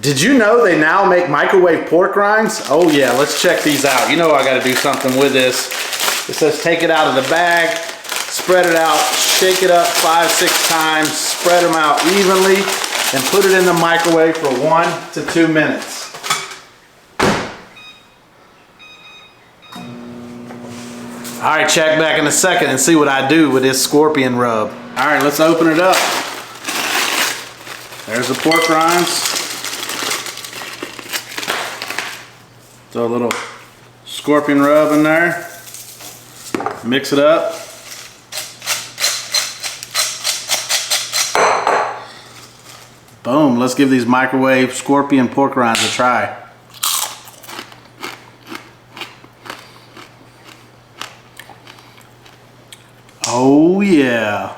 Did you know they now make microwave pork rinds? Oh yeah, let's check these out. You know I gotta do something with this. It says take it out of the bag, spread it out, shake it up 5-6 times, spread them out evenly, and put it in the microwave for 1 to 2 minutes. All right, check back in a second and see what I do with this scorpion rub. All right, let's open it up. There's the pork rinds. Throw a little scorpion rub in there. Mix it up. Boom, let's give these microwave scorpion pork rinds a try. Oh yeah.